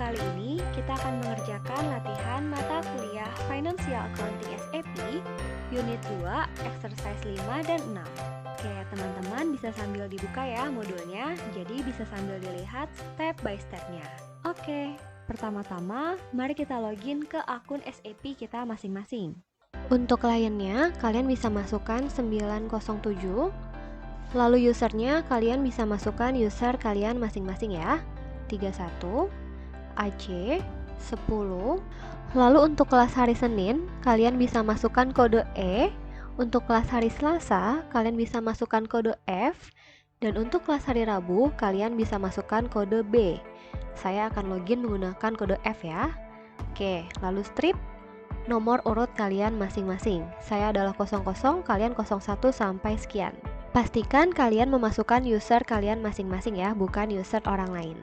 kali ini kita akan mengerjakan latihan mata kuliah Financial Accounting SAP Unit 2, Exercise 5 dan 6. Oke, teman-teman bisa sambil dibuka ya modulnya, jadi bisa sambil dilihat step by stepnya. Oke, pertama-tama mari kita login ke akun SAP kita masing-masing. Untuk kliennya, kalian bisa masukkan 907, lalu usernya kalian bisa masukkan user kalian masing-masing ya, 31, AC, 10. Lalu untuk kelas hari Senin, kalian bisa masukkan kode E. Untuk kelas hari Selasa, kalian bisa masukkan kode F. Dan untuk kelas hari Rabu, kalian bisa masukkan kode B. Saya akan login menggunakan kode F ya. Oke, lalu strip nomor urut kalian masing-masing. Saya adalah 00, kalian 01 sampai sekian. Pastikan kalian memasukkan user kalian masing-masing ya, bukan user orang lain.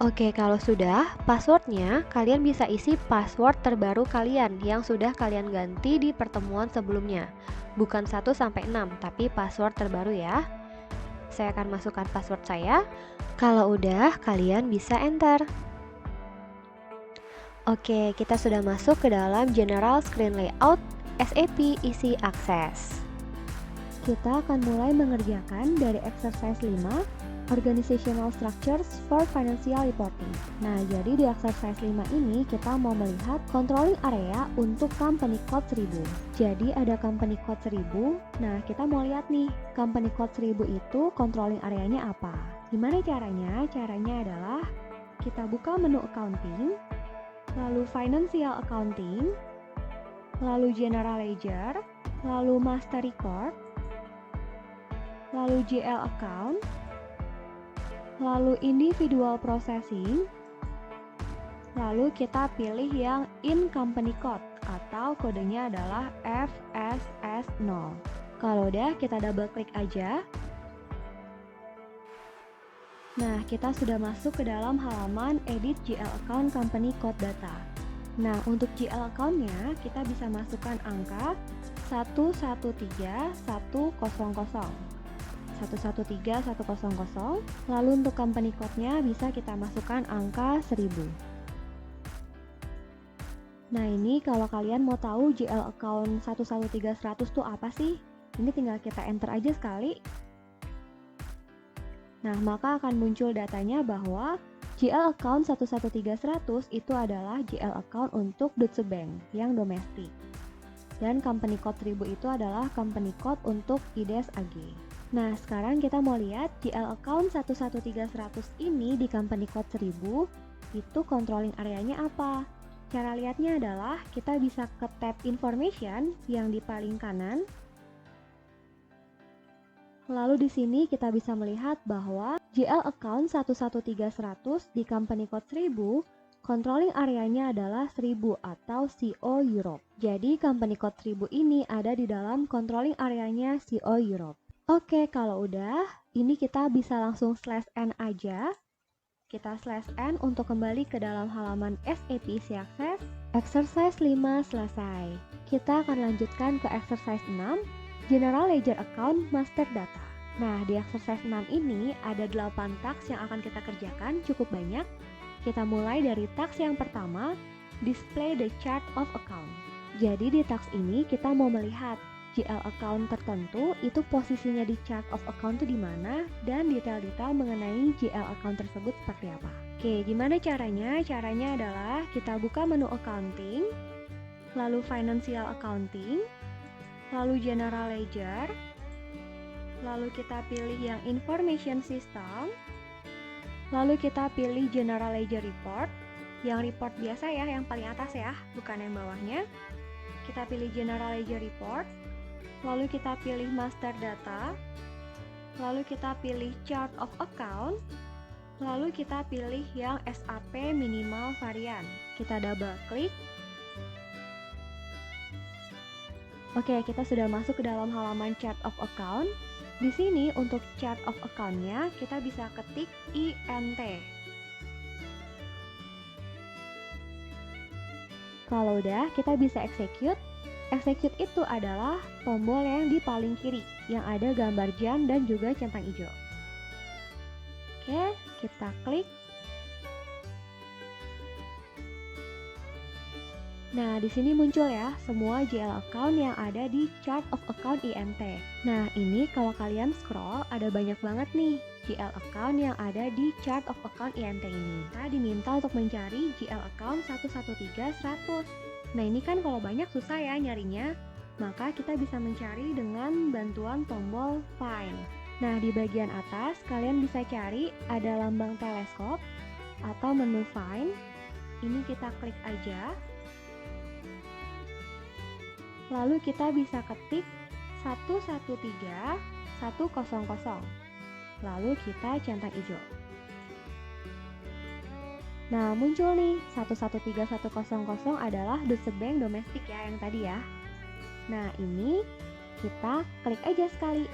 Oke, kalau sudah, passwordnya kalian bisa isi password terbaru kalian yang sudah kalian ganti di pertemuan sebelumnya. Bukan 1 sampai 6, tapi password terbaru ya. Saya akan masukkan password saya. Kalau udah, kalian bisa enter. Oke, kita sudah masuk ke dalam General Screen Layout SAP Easy Access. Kita akan mulai mengerjakan dari exercise 5, Organizational Structures for Financial Reporting. Nah, jadi di exercise 5 ini kita mau melihat controlling area untuk company code 1000. Jadi ada company code 1000. Nah, kita mau lihat nih, company code 1000 itu controlling areanya apa? Gimana caranya? Caranya adalah kita buka menu accounting, lalu financial accounting, lalu general ledger, lalu master record, lalu GL account, lalu individual processing, lalu kita pilih yang in company code atau kodenya adalah FSS0. Kalau udah, kita double klik aja. Nah, kita sudah masuk ke dalam halaman edit GL account company code data. Nah, untuk GL account-nya kita bisa masukkan angka 113100. 113100, lalu untuk company code-nya bisa kita masukkan angka 1000. Nah, ini kalau kalian mau tahu GL account 113100 itu apa sih? Ini tinggal kita enter aja sekali. Nah, maka akan muncul datanya bahwa GL account 113100 itu adalah GL account untuk Deutsche Bank yang domestik. Dan company code 1000 itu adalah company code untuk IDES AG. Nah, sekarang kita mau lihat GL account 113100 ini di company code 1000 itu controlling areanya apa? Cara lihatnya adalah kita bisa ke tab information yang di paling kanan. Lalu di sini kita bisa melihat bahwa GL account 113100 di company code 1000 controlling areanya adalah 1000 atau CO Europe. Jadi company code 1000 ini ada di dalam controlling areanya CO Europe. Oke, kalau udah, ini kita bisa langsung /n aja. Kita /n untuk kembali ke dalam halaman SAP Easy Access. Exercise 5 selesai. Kita akan lanjutkan ke exercise 6, General Ledger Account Master Data. Nah, di exercise 6 ini ada 8 task yang akan kita kerjakan, cukup banyak. Kita mulai dari task yang pertama, Display the Chart of Account. Jadi di task ini kita mau melihat GL account tertentu itu posisinya di chart of account itu di mana dan detail-detail mengenai GL account tersebut seperti apa. Oke, gimana caranya? Caranya adalah kita buka menu accounting, lalu financial accounting, lalu general ledger, lalu kita pilih yang information system, lalu kita pilih general ledger report, yang report biasa ya, yang paling atas ya, bukan yang bawahnya. Kita pilih general ledger report, lalu kita pilih master data, lalu kita pilih chart of account, lalu kita pilih yang SAP minimal varian. Kita double klik. Oke, kita sudah masuk ke dalam halaman chart of account. Di sini untuk chart of account-nya kita bisa ketik INT. Kalau udah, kita bisa execute. Execute itu adalah tombol yang di paling kiri, yang ada gambar jam dan juga centang hijau. Oke, kita klik. Nah, di sini muncul ya semua GL account yang ada di chart of account INT. Nah, ini kalau kalian scroll ada banyak banget nih GL account yang ada di chart of account INT ini. Kita diminta untuk mencari GL account 113.100. Nah, ini kan kalau banyak susah ya nyarinya. Maka kita bisa mencari dengan bantuan tombol Find. Nah, di bagian atas kalian bisa cari ada lambang teleskop atau menu Find. Ini kita klik aja. Lalu kita bisa ketik 113.100. Lalu kita centang hijau. Nah, muncul nih 113.100 adalah Deutsche Bank domestik ya yang tadi ya. Nah, ini kita klik aja sekali.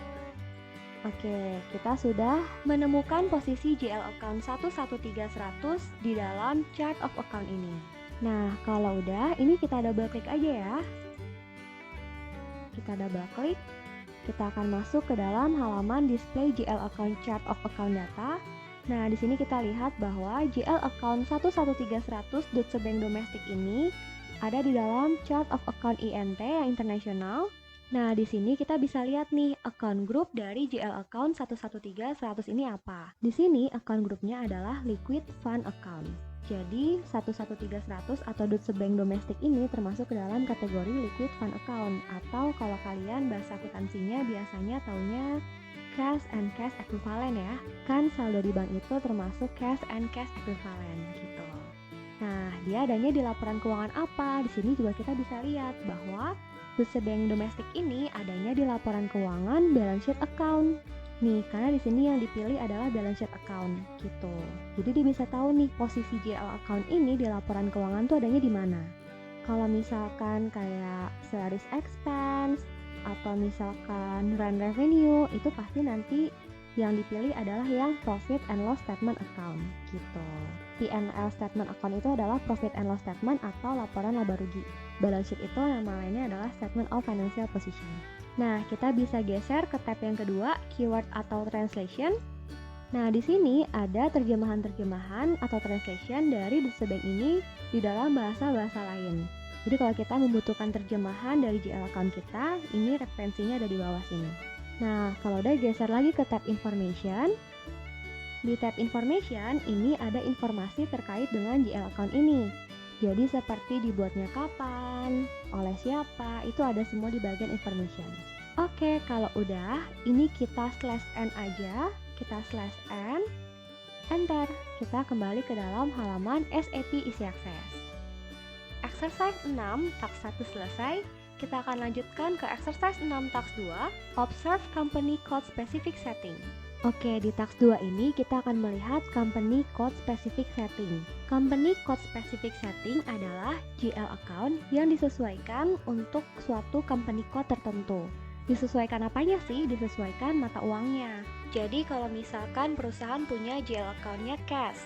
Oke, kita sudah menemukan posisi GL account 113.100 di dalam chart of account ini. Nah, kalau udah, ini kita double klik aja ya. Kita double klik, kita akan masuk ke dalam halaman display GL account chart of account data. Nah, di sini kita lihat bahwa GL account 113.100 Deutsche Bank domestik ini ada di dalam chart of account INT yang internasional. Nah, di sini kita bisa lihat nih account group dari GL account 113.100 ini apa. Di sini account grupnya adalah liquid fund account. Jadi 113.100 atau Deutsche Bank domestik ini termasuk ke dalam kategori liquid fund account, atau kalau kalian bahasa akuntansinya biasanya taunya cash and cash equivalent ya. Kan saldo di bank itu termasuk cash and cash equivalent gitu. Nah, dia adanya di laporan keuangan apa? Di sini juga kita bisa lihat bahwa Deutsche Bank domestik ini adanya di laporan keuangan balance sheet account. Nih, karena di sini yang dipilih adalah balance sheet account gitu. Jadi dia bisa tahu nih posisi GL account ini di laporan keuangan tuh adanya di mana. Kalau misalkan kayak salaries expense atau misalkan run revenue, itu pasti nanti yang dipilih adalah yang profit and loss statement account gitu. P&L statement account itu adalah profit and loss statement atau laporan laba rugi. Balance sheet itu nama lainnya adalah statement of financial position. Nah, kita bisa geser ke tab yang kedua, keyword atau translation. Nah, di sini ada terjemahan-terjemahan atau translation dari Deutsche Bank ini di dalam bahasa-bahasa lain. Jadi kalau kita membutuhkan terjemahan dari GL account kita, ini referensinya ada di bawah sini. Nah, kalau udah geser lagi ke tab information. Di tab information, ini ada informasi terkait dengan GL account ini. Jadi seperti dibuatnya kapan, oleh siapa, itu ada semua di bagian information. Oke, kalau udah, ini kita /n aja, kita /n, enter. Kita kembali ke dalam halaman SAP Easy Access. Exercise 6, task 1 selesai. Kita akan lanjutkan ke exercise 6 task 2, observe company code specific setting. Oke, di task 2 ini kita akan melihat company code specific setting. Company code specific setting adalah GL account yang disesuaikan untuk suatu company code tertentu. Disesuaikan apanya sih? Disesuaikan mata uangnya. Jadi kalau misalkan perusahaan punya GL account-nya cash.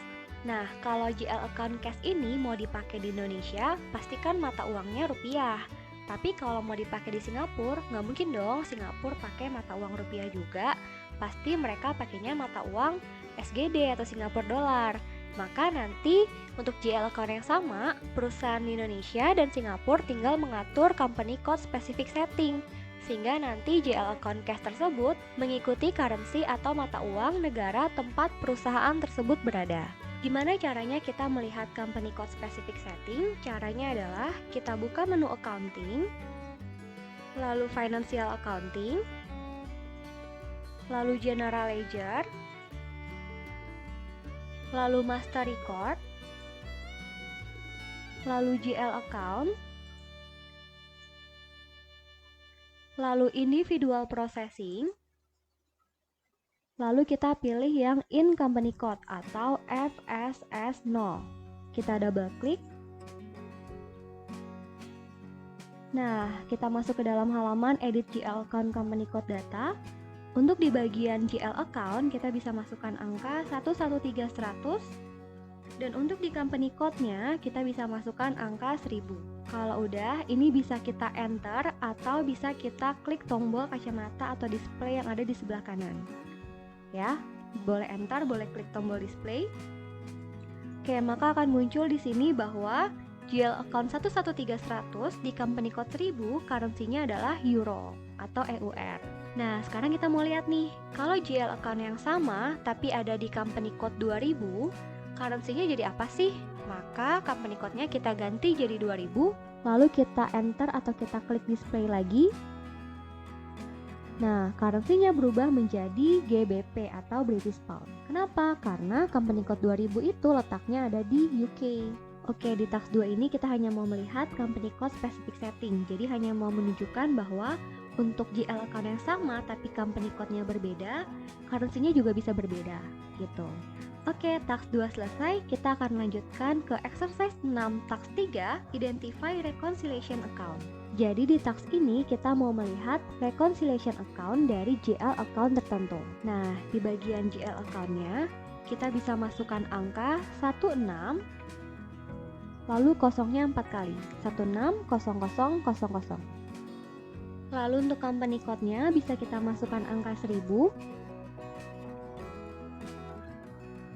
Nah, kalau GL account cash ini mau dipakai di Indonesia, pastikan mata uangnya rupiah. Tapi kalau mau dipakai di Singapura, nggak mungkin dong Singapura pakai mata uang rupiah juga. Pasti mereka pakainya mata uang SGD atau Singapura dollar. Maka nanti untuk GL account yang sama, perusahaan di Indonesia dan Singapura tinggal mengatur company code specific setting. Sehingga nanti GL account cash tersebut mengikuti currency atau mata uang negara tempat perusahaan tersebut berada. Gimana caranya kita melihat company code specific setting? Caranya adalah kita buka menu accounting, lalu financial accounting, lalu general ledger, lalu master record, lalu GL account, lalu individual processing, lalu kita pilih yang in company code atau FSS0. Kita double klik. Nah, kita masuk ke dalam halaman edit GL account company code data. Untuk di bagian GL account, kita bisa masukkan angka 113.100. Dan untuk di company code-nya, kita bisa masukkan angka 1000. Kalau udah, ini bisa kita enter atau bisa kita klik tombol kacamata atau display yang ada di sebelah kanan. Ya, boleh enter, boleh klik tombol display. Oke, maka akan muncul di sini bahwa GL account 113100 di company code 1000 currency-nya adalah euro atau EUR. Nah, sekarang kita mau lihat nih, kalau GL account yang sama tapi ada di company code 2000, currency-nya jadi apa sih? Maka company code-nya kita ganti jadi 2000, lalu kita enter atau kita klik display lagi. Nah, currency-nya berubah menjadi GBP atau British Pound. Kenapa? Karena company code 2000 itu letaknya ada di UK. Oke, di task 2 ini kita hanya mau melihat company code specific setting. Jadi hanya mau menunjukkan bahwa untuk GL account yang sama tapi company code-nya berbeda, currency-nya juga bisa berbeda, gitu. Oke, task 2 selesai, kita akan lanjutkan ke exercise 6 task 3, identify reconciliation account. Jadi di task ini kita mau melihat reconciliation account dari GL account tertentu. Nah, di bagian GL account-nya, kita bisa masukkan angka 16, lalu kosongnya 4 kali, 160000. Lalu untuk company code-nya bisa kita masukkan angka 1000.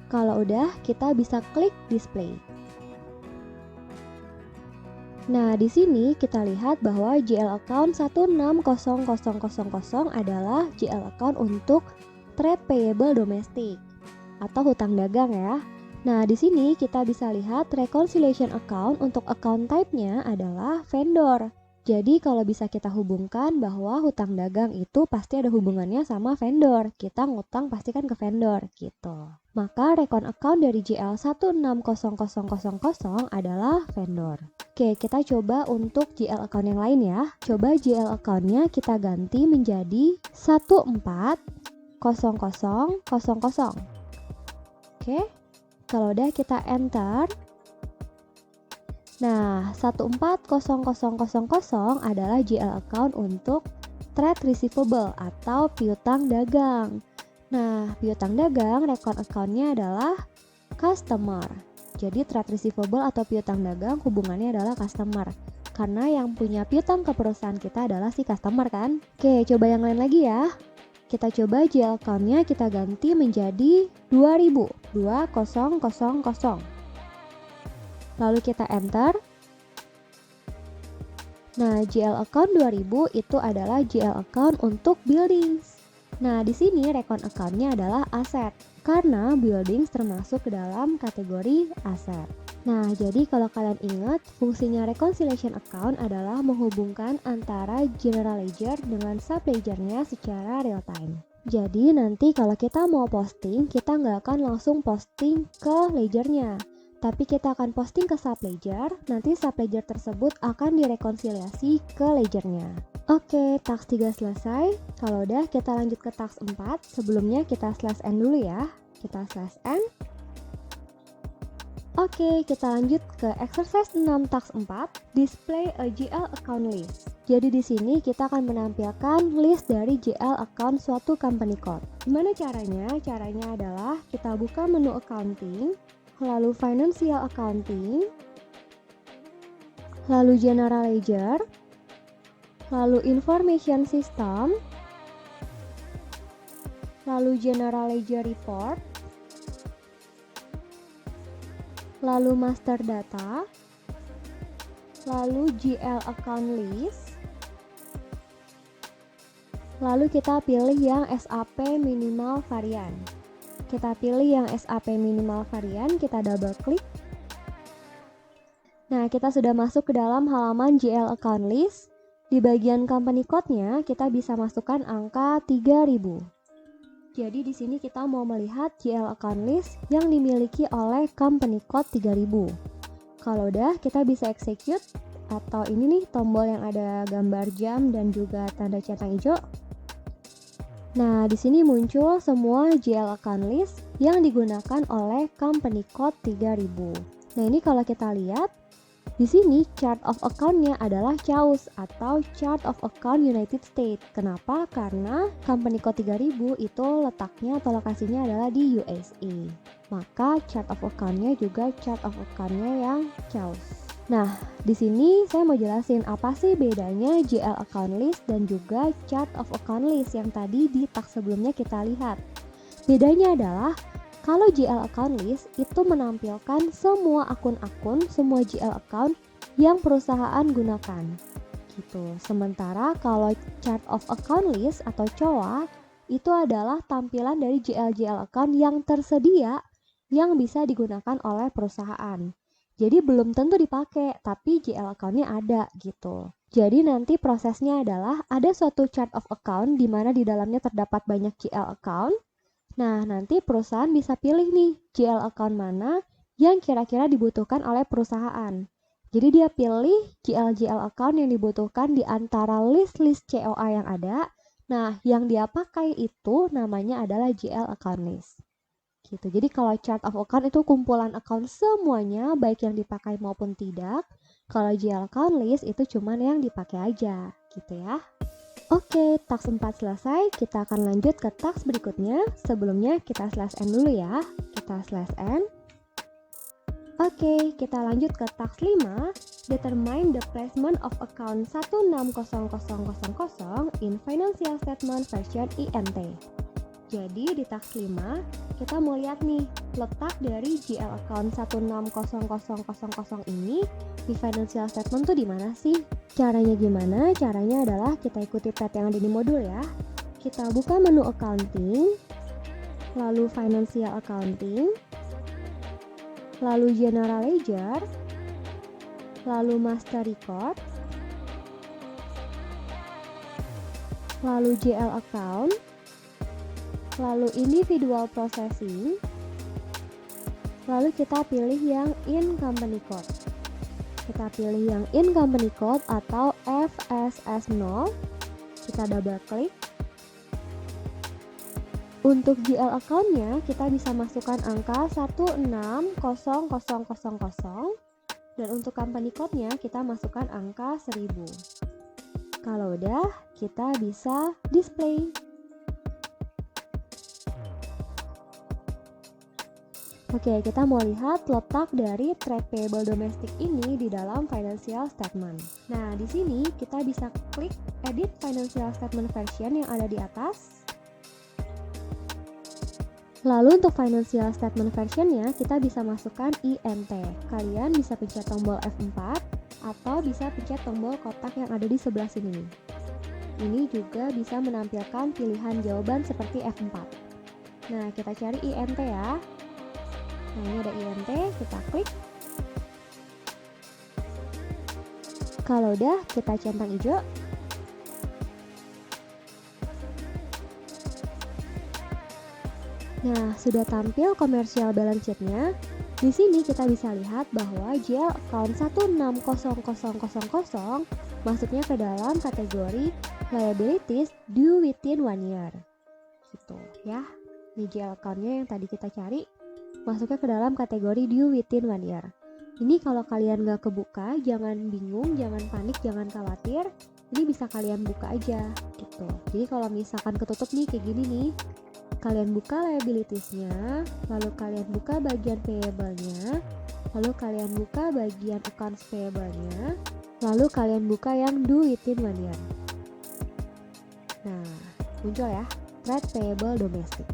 Kalau udah, kita bisa klik display. Nah, di sini kita lihat bahwa GL account 160000 adalah GL account untuk trade payable domestic atau hutang dagang ya. Nah, di sini kita bisa lihat reconciliation account untuk account type-nya adalah vendor. Jadi kalau bisa kita hubungkan bahwa hutang dagang itu pasti ada hubungannya sama vendor. Kita ngutang pasti kan ke vendor gitu. Maka recon account dari GL 160000 adalah vendor. Oke, kita coba untuk GL account yang lain ya. Coba GL account-nya kita ganti menjadi 140000. Oke, kalau udah kita enter. Nah, 140000 adalah GL account untuk trade receivable atau piutang dagang. Nah, piutang dagang recon account-nya adalah customer. Jadi trade receivable atau piutang dagang hubungannya adalah customer. Karena yang punya piutang ke perusahaan kita adalah si customer kan. Oke, coba yang lain lagi ya. Kita coba GL account-nya kita ganti menjadi 2000. Lalu kita enter. Nah, GL account 2000 itu adalah GL account untuk buildings. Nah, di sini recon account-nya adalah aset karena buildings termasuk ke dalam kategori aset. Nah, jadi kalau kalian ingat, fungsinya reconciliation account adalah menghubungkan antara general ledger dengan sub ledger-nya secara real time. Jadi nanti kalau kita mau posting, kita nggak akan langsung posting ke ledgernya, tapi kita akan posting ke sub ledger, nanti sub ledger tersebut akan direkonsiliasi ke ledgernya. Oke, task 3 selesai. Kalau udah, kita lanjut ke task 4. Sebelumnya kita slash n dulu ya. Kita slash n. Oke, kita lanjut ke exercise 6 task 4, display a GL account list. Jadi di sini kita akan menampilkan list dari GL account suatu company code. Gimana caranya? Caranya adalah kita buka menu accounting, lalu financial accounting, lalu general ledger, lalu information system, lalu general ledger report, lalu master data, lalu GL account list, lalu kita pilih yang SAP minimal varian. Kita pilih yang SAP minimal varian, kita double klik. Nah, kita sudah masuk ke dalam halaman GL account list. Di bagian company code-nya kita bisa masukkan angka 3000. Jadi di sini kita mau melihat GL account list yang dimiliki oleh company code 3000. Kalau udah, kita bisa execute atau ini nih tombol yang ada gambar jam dan juga tanda centang hijau. Nah, di sini muncul semua GL account list yang digunakan oleh company code 3000. Nah, ini kalau kita lihat di sini chart of account-nya adalah CHAUS atau Chart of Account United States. Kenapa? Karena company code 3000 itu letaknya atau lokasinya adalah di USA. Maka chart of account-nya juga chart of account-nya yang CHAUS. Nah, di sini saya mau jelasin apa sih bedanya GL account list dan juga chart of account list yang tadi di task sebelumnya kita lihat. Bedanya adalah Kalau GL account list itu menampilkan semua akun-akun, semua GL account yang perusahaan gunakan. Gitu. Sementara kalau chart of account list atau COA itu adalah tampilan dari GL account yang tersedia yang bisa digunakan oleh perusahaan. Jadi belum tentu dipakai, tapi GL account-nya ada gitu. Jadi nanti prosesnya adalah ada suatu chart of account di mana di dalamnya terdapat banyak GL account. Nah, nanti perusahaan bisa pilih nih GL account mana yang kira-kira dibutuhkan oleh perusahaan. Jadi dia pilih GL account yang dibutuhkan di antara list-list COA yang ada. Nah, yang dia pakai itu namanya adalah GL account list. Gitu. Jadi kalau chart of account itu kumpulan account semuanya, baik yang dipakai maupun tidak. Kalau GL account list itu cuman yang dipakai aja, gitu ya. Oke, task 4 selesai. Kita akan lanjut ke task berikutnya. Sebelumnya kita slash n dulu ya. Kita slash n. Oke, kita lanjut ke task 5. Determine the placement of account 160000 in financial statement version INT. Jadi di task 5 kita mau lihat nih letak dari GL account 160000 ini di financial statement tuh di mana sih? Caranya gimana? Caranya adalah kita ikuti pet yang ada di modul ya. Kita buka menu accounting, lalu financial accounting, lalu general ledger, lalu master record, lalu GL account, lalu individual processing, lalu kita pilih yang in company code. Kita pilih yang in company code atau FSS0. Kita double klik. Untuk GL account-nya kita bisa masukkan angka 160000 dan untuk company code-nya kita masukkan angka 1000. Kalau udah, kita bisa display. Oke, kita mau lihat letak dari trade payable domestic ini di dalam financial statement. Nah, di sini kita bisa klik edit financial statement version yang ada di atas. Lalu untuk financial statement versionnya kita bisa masukkan INT. Kalian bisa pencet tombol F4 atau bisa pencet tombol kotak yang ada di sebelah sini. Ini juga bisa menampilkan pilihan jawaban seperti F4. Nah, kita cari INT ya. Nah, ini ada INT, kita klik. Kalau udah, kita centang hijau. Nah, sudah tampil commercial balance sheet-nya. Di sini kita bisa lihat bahwa GL account 160000 masuknya ke dalam kategori liabilities due within 1 year. Gitu ya. Ini GL account-nya yang tadi kita cari masuknya ke dalam kategori due within 1 year. Ini kalau kalian nggak kebuka, jangan bingung, jangan panik, jangan khawatir. Ini bisa kalian buka aja gitu. Jadi kalau misalkan ketutup nih kayak gini nih, kalian buka liabilities-nya, lalu kalian buka bagian payable-nya, lalu kalian buka bagian accounts payable-nya, lalu kalian buka yang due within 1 year. Nah, muncul ya, trade payable domestic.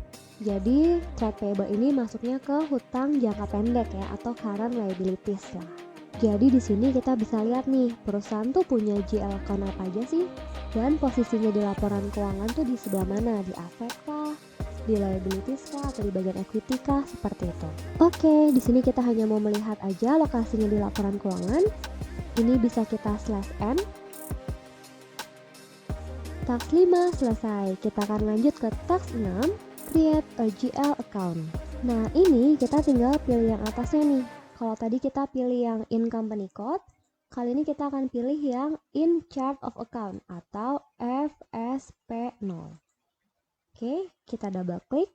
Jadi trade payable ini masuknya ke hutang jangka pendek ya, atau current liabilities lah. Jadi di sini kita bisa lihat nih, perusahaan tuh punya GL account apa aja sih? Dan posisinya di laporan keuangan tuh di sebelah mana? Di asset kah? Di liabilities kah? Atau di bagian equity kah? Seperti itu. Oke, di sini kita hanya mau melihat aja lokasinya di laporan keuangan. Ini bisa kita slash n. Task 5 selesai. Kita akan lanjut ke task 6. Create a GL account. Nah, ini kita tinggal pilih yang atasnya nih. Kalau tadi kita pilih yang in company code, kali ini kita akan pilih yang in chart of account atau FSP0. Oke, kita double klik.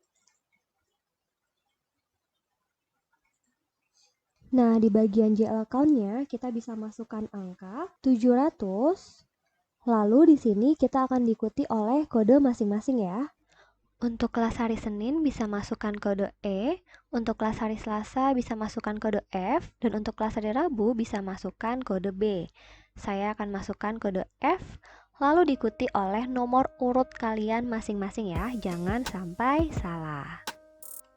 Nah, di bagian GL account-nya kita bisa masukkan angka 700. Lalu di sini kita akan diikuti oleh kode masing-masing ya. Untuk kelas hari Senin bisa masukkan kode E, untuk kelas hari Selasa bisa masukkan kode F, dan untuk kelas hari Rabu bisa masukkan kode B. Saya akan masukkan kode F, lalu diikuti oleh nomor urut kalian masing-masing ya, jangan sampai salah.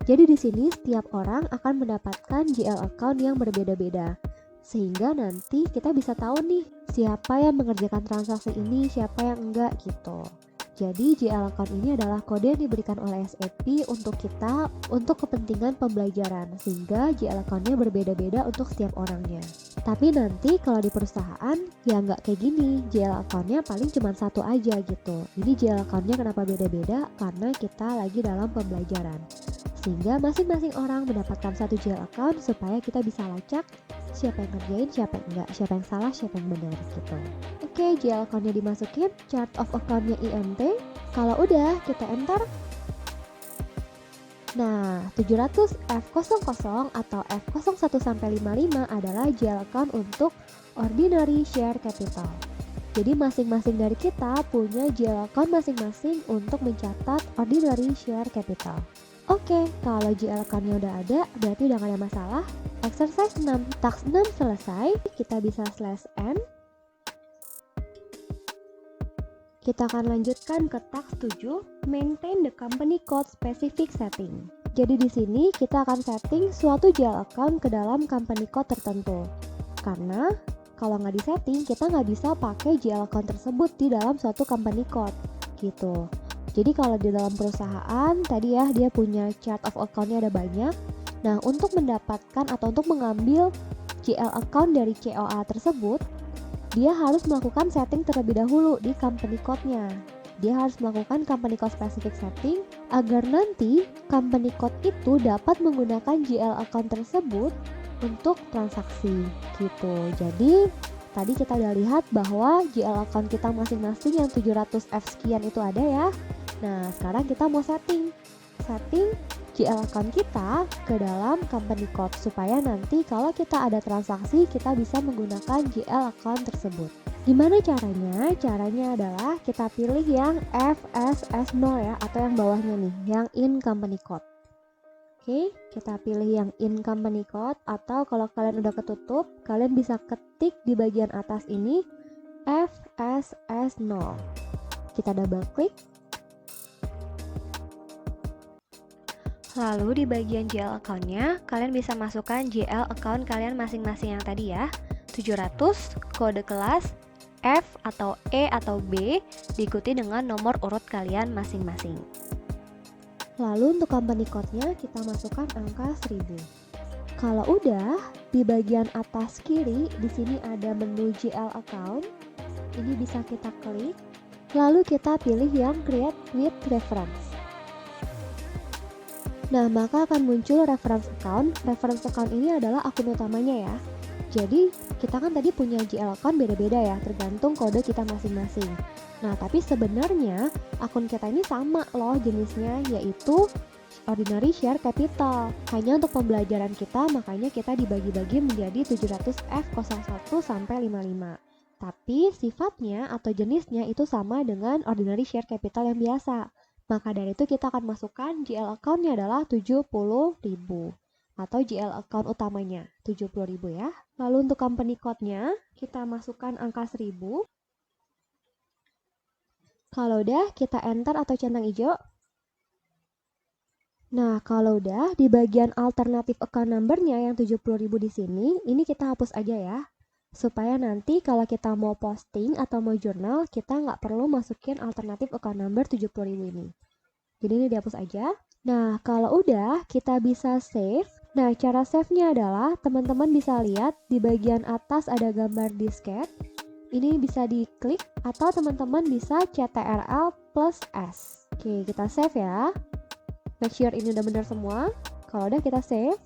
Jadi di sini setiap orang akan mendapatkan GL account yang berbeda-beda. Sehingga nanti kita bisa tahu nih siapa yang mengerjakan transaksi ini, siapa yang enggak gitu. Jadi GL account ini adalah kode yang diberikan oleh SAP untuk kita untuk kepentingan pembelajaran, sehingga GL account-nya berbeda-beda untuk setiap orangnya. Tapi nanti kalau di perusahaan ya nggak kayak gini, GL account-nya paling cuma satu aja gitu. Ini GL account-nya kenapa beda-beda? Karena kita lagi dalam pembelajaran, sehingga masing-masing orang mendapatkan satu GL account supaya kita bisa lacak siapa yang ngerjain, siapa yang enggak, siapa yang salah, siapa yang benar gitu. Oke, GL account-nya dimasukin, chart of account-nya INT. Kalau udah, kita enter. Nah, 700 F00 atau F01 sampai 55 adalah GL account untuk ordinary share capital. Jadi masing-masing dari kita punya GL account masing-masing untuk mencatat ordinary share capital. Oke, kalau GL account-nya udah ada, berarti udah gak ada masalah. Exercise 6, task 6 selesai, kita bisa /n. Kita akan lanjutkan ke task 7, maintain the company code specific setting. Jadi di sini kita akan setting suatu GL account ke dalam company code tertentu. Karena kalau nggak disetting, kita nggak bisa pakai GL account tersebut di dalam suatu company code gitu. Jadi kalau di dalam perusahaan tadi ya, dia punya chart of account-nya ada banyak. Nah, untuk mendapatkan atau untuk mengambil GL account dari COA tersebut, dia harus melakukan setting terlebih dahulu di company code-nya. Dia harus melakukan company code specific setting agar nanti company code itu dapat menggunakan GL account tersebut untuk transaksi gitu. Jadi tadi kita udah lihat bahwa GL account kita masing-masing yang 700F sekian itu ada ya. Nah, sekarang kita mau setting GL account kita ke dalam company code supaya nanti kalau kita ada transaksi kita bisa menggunakan GL account tersebut. Gimana caranya? Caranya adalah kita pilih yang FSS0 ya, atau yang bawahnya nih, yang in company code. Oke, kita pilih yang in company code, atau kalau kalian udah ketutup, kalian bisa ketik di bagian atas ini FSS0. Kita double klik. Lalu di bagian GL account-nya, kalian bisa masukkan GL account kalian masing-masing yang tadi ya. 700, kode kelas, F atau E atau B, diikuti dengan nomor urut kalian masing-masing. Lalu untuk company code-nya, kita masukkan angka 1000. Kalau udah, di bagian atas kiri, di sini ada menu GL account. Ini bisa kita klik. Lalu kita pilih yang create with reference. Nah, maka akan muncul reference account. Reference account ini adalah akun utamanya ya. Jadi, kita kan tadi punya GL account beda-beda ya, tergantung kode kita masing-masing. Nah, tapi sebenarnya akun kita ini sama loh jenisnya, yaitu ordinary share capital. Hanya untuk pembelajaran kita, makanya kita dibagi-bagi menjadi 700F01 sampai 55. Tapi sifatnya atau jenisnya itu sama dengan ordinary share capital yang biasa. Maka dari itu kita akan masukkan GL account-nya adalah 70.000 atau GL account utamanya 70.000 ya. Lalu untuk company code-nya kita masukkan angka 1000. Kalau udah kita enter atau centang hijau. Nah, kalau udah di bagian alternative account number-nya yang 70.000 di sini, ini kita hapus aja ya. Supaya nanti kalau kita mau posting atau mau jurnal, kita nggak perlu masukin alternatif account number 70.000 ini. Jadi ini dihapus aja. Nah, kalau udah, kita bisa save. Nah, cara save-nya adalah teman-teman bisa lihat di bagian atas ada gambar disket. Ini bisa diklik atau teman-teman bisa CTRL plus S. Oke, kita save ya. Make sure ini udah benar semua. Kalau udah kita save.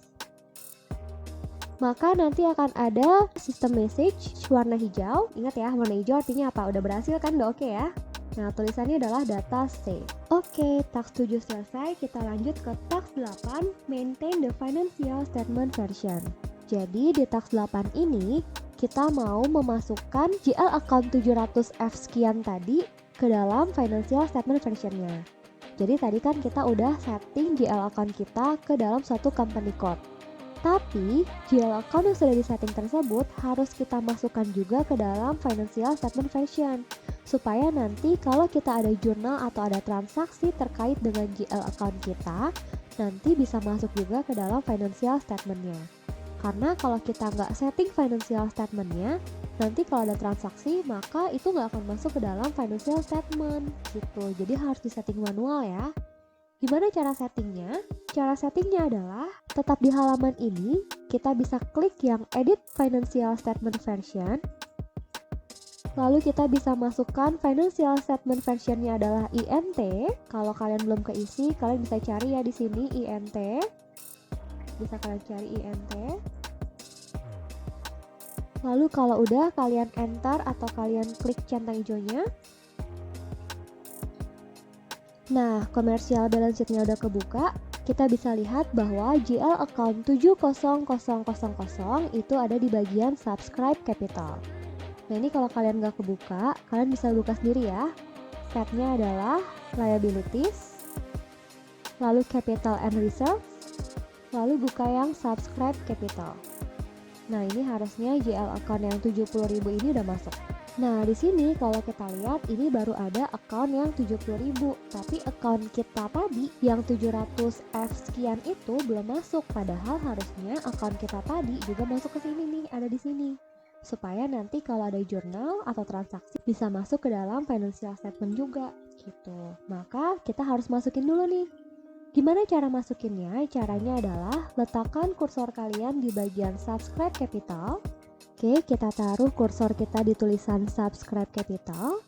Maka nanti akan ada system message warna hijau. Ingat ya, warna hijau artinya apa? Udah berhasil kan? Udah oke ya? Nah, tulisannya adalah data save. Oke, task 7 selesai. Kita lanjut ke task 8, maintain the financial statement version. Jadi di task 8 ini, kita mau memasukkan GL account 700F sekian tadi ke dalam financial statement versionnya. Jadi tadi kan kita udah setting GL account kita ke dalam suatu company code. Tapi, GL account yang sudah disetting tersebut harus kita masukkan juga ke dalam financial statement version. Supaya nanti kalau kita ada jurnal atau ada transaksi terkait dengan GL account kita, nanti bisa masuk juga ke dalam financial statement-nya. Karena kalau kita nggak setting financial statement-nya, nanti kalau ada transaksi, maka itu nggak akan masuk ke dalam financial statement gitu. Jadi harus disetting manual ya. Gimana cara settingnya? Cara settingnya adalah tetap di halaman ini, kita bisa klik yang edit financial statement version. Lalu kita bisa masukkan financial statement versionnya adalah INT. Kalau kalian belum keisi, kalian bisa cari ya di sini INT. Bisa kalian cari INT. Lalu kalau udah, kalian enter atau kalian klik centang hijaunya. Nah, commercial balance sheet-nya udah kebuka. Kita bisa lihat bahwa GL account 70000 itu ada di bagian subscribe capital. Nah, ini kalau kalian nggak kebuka, kalian bisa buka sendiri ya. Tab-nya adalah liabilities, lalu capital and reserve, lalu buka yang subscribe capital. Nah, ini harusnya GL account yang 70.000 ini udah masuk. Nah, di sini kalau kita lihat ini baru ada account yang 70.000, tapi account kita tadi yang 700F sekian itu belum masuk. Padahal harusnya account kita tadi juga masuk ke sini nih, ada di sini. Supaya nanti kalau ada jurnal atau transaksi bisa masuk ke dalam financial statement juga gitu. Maka kita harus masukin dulu nih. Gimana cara masukinnya? Caranya adalah letakkan kursor kalian di bagian subscribe capital. Oke, kita taruh kursor kita di tulisan subscribe capital.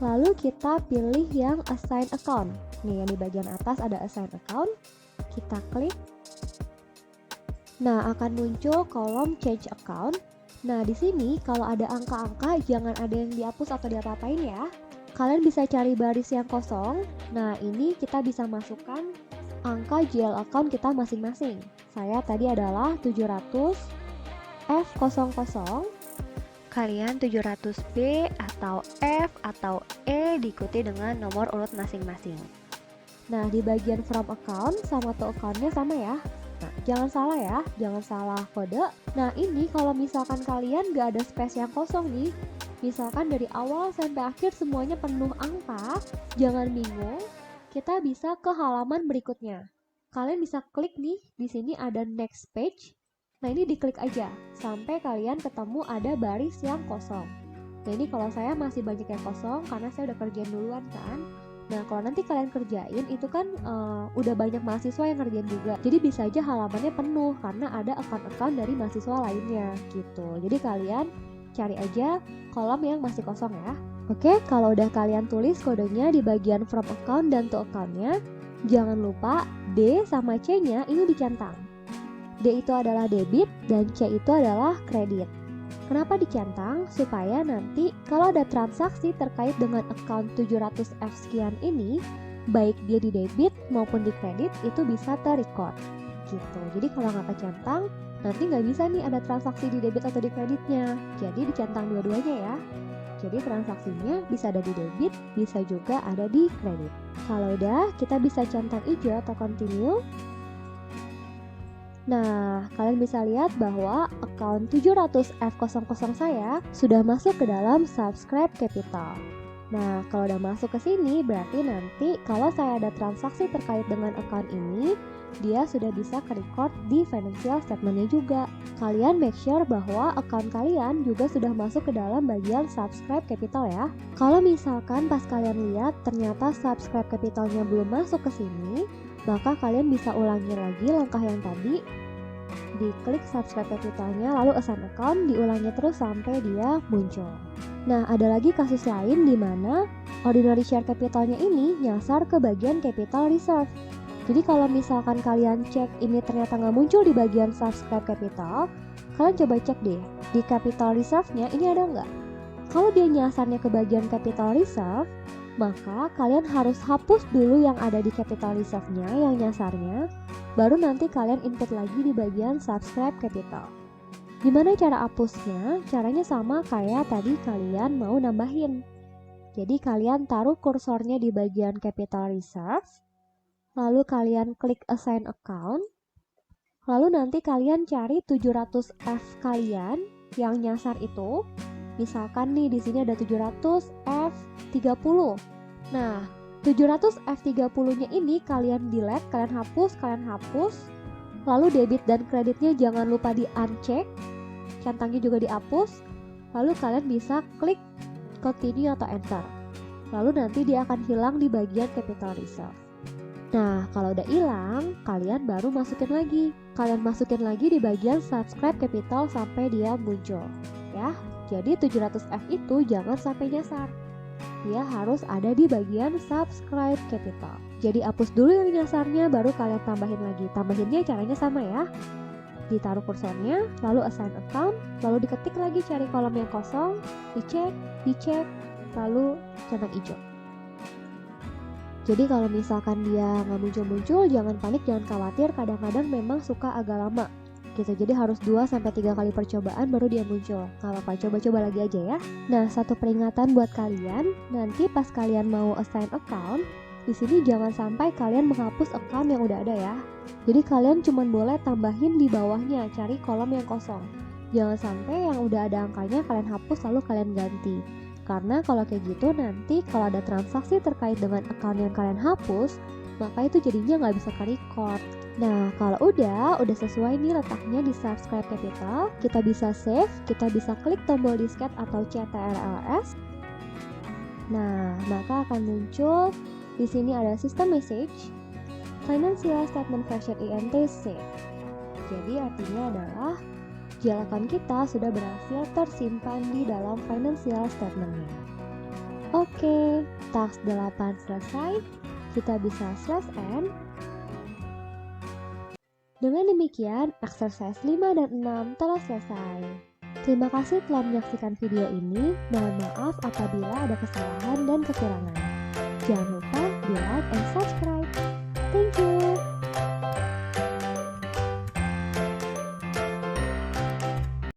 Lalu kita pilih yang assign account. Nih, yang di bagian atas ada assign account. Kita klik. Nah, akan muncul kolom change account. Nah, di sini kalau ada angka-angka jangan ada yang dihapus atau diapa-apain ya. Kalian bisa cari baris yang kosong. Nah, ini kita bisa masukkan angka GL account kita masing-masing. Saya tadi adalah 700F00. Kalian 700B atau F atau E diikuti dengan nomor urut masing-masing. Nah, di bagian from account sama to account-nya sama ya. Nah, jangan salah ya, jangan salah kode. Nah, ini kalau misalkan kalian gak ada space yang kosong nih, misalkan dari awal sampai akhir semuanya penuh angka, jangan bingung, kita bisa ke halaman berikutnya. Kalian bisa klik nih, di sini ada next page. Nah, ini diklik aja, sampai kalian ketemu ada baris yang kosong. Nah, ini kalau saya masih banyak yang kosong, karena saya udah kerjain duluan kan. Nah, kalau nanti kalian kerjain itu kan udah banyak mahasiswa yang kerjain juga. Jadi bisa aja halamannya penuh karena ada account-account dari mahasiswa lainnya gitu. Jadi kalian cari aja kolom yang masih kosong ya. Oke, kalau udah kalian tulis kodenya di bagian from account dan to account-nya, jangan lupa D sama C-nya ini dicentang. D itu adalah debit dan C itu adalah kredit. Kenapa dicentang? Supaya nanti kalau ada transaksi terkait dengan account 700F sekian ini, baik dia di debit maupun di kredit itu bisa terrecord gitu. Jadi kalau nggak kecentang, nanti nggak bisa nih ada transaksi di debit atau di kreditnya. Jadi dicentang dua-duanya ya. Jadi transaksinya bisa ada di debit, bisa juga ada di kredit. Kalau udah, kita bisa centang hijau atau continue. Nah, kalian bisa lihat bahwa account 700F00 saya sudah masuk ke dalam subscribe capital. Nah, kalau udah masuk ke sini, berarti nanti kalau saya ada transaksi terkait dengan account ini, dia sudah bisa ke-record di financial statement-nya juga. Kalian make sure bahwa account kalian juga sudah masuk ke dalam bagian subscribe capital ya. Kalau misalkan pas kalian lihat ternyata subscribe capital-nya belum masuk ke sini, maka kalian bisa ulangi lagi langkah yang tadi. Diklik subscribe capitalnya, lalu assign account, diulangi terus sampai dia muncul. Nah, ada lagi kasus lain di mana ordinary share capitalnya ini nyasar ke bagian capital reserve. Jadi kalau misalkan kalian cek ini ternyata nggak muncul di bagian subscribe capital, kalian coba cek deh, di capital reserve-nya ini ada nggak? Kalau dia nyasarnya ke bagian capital reserve, maka kalian harus hapus dulu yang ada di capital reserve-nya yang nyasarnya, baru nanti kalian input lagi di bagian subscribe capital. Gimana cara hapusnya? Caranya sama kayak tadi kalian mau nambahin. Jadi kalian taruh kursornya di bagian capital reserve, lalu kalian klik assign account, lalu nanti kalian cari 700F kalian yang nyasar itu. Misalkan nih di sini ada 700F30. Nah, 700 F30-nya ini kalian delete, kalian hapus. Lalu debit dan kreditnya jangan lupa di uncheck, centangnya juga dihapus. Lalu kalian bisa klik continue atau enter. Lalu nanti dia akan hilang di bagian capital reserve. Nah, kalau udah hilang, kalian baru masukin lagi. Kalian masukin lagi di bagian subscribe capital sampai dia muncul. Ya, jadi 700F itu jangan sampai nyasar. Dia harus ada di bagian subscribe capital. Jadi hapus dulu yang nyasarnya, baru kalian tambahin lagi. Tambahinnya caranya sama ya. Ditaruh kursornya, lalu assign account, lalu diketik lagi cari kolom yang kosong, dicek, lalu centang hijau. Jadi kalau misalkan dia nggak muncul-muncul, jangan panik, jangan khawatir. Kadang-kadang memang suka agak lama gitu, jadi harus 2-3 kali percobaan baru dia muncul. Gak apa-apa, coba-coba lagi aja ya. Nah, satu peringatan buat kalian, nanti pas kalian mau assign account, di sini jangan sampai kalian menghapus account yang udah ada ya. Jadi kalian cuma boleh tambahin di bawahnya, cari kolom yang kosong. Jangan sampai yang udah ada angkanya kalian hapus lalu kalian ganti. Karena kalau kayak gitu nanti kalau ada transaksi terkait dengan account yang kalian hapus, maka itu jadinya nggak bisa ke-record. Nah, kalau udah sesuai nih letaknya di subscribe capital, kita bisa save, kita bisa klik tombol disket atau CTRLS. Nah, maka akan muncul di sini ada system message, financial statement version INT save. Jadi artinya adalah GL account kita sudah berhasil tersimpan di dalam financial statementnya. Oke, task 8 selesai, kita bisa /n. Dengan demikian, exercise 5 dan 6 telah selesai. Terima kasih telah menyaksikan video ini. Mohon maaf apabila ada kesalahan dan kekurangan. Jangan lupa di like and subscribe.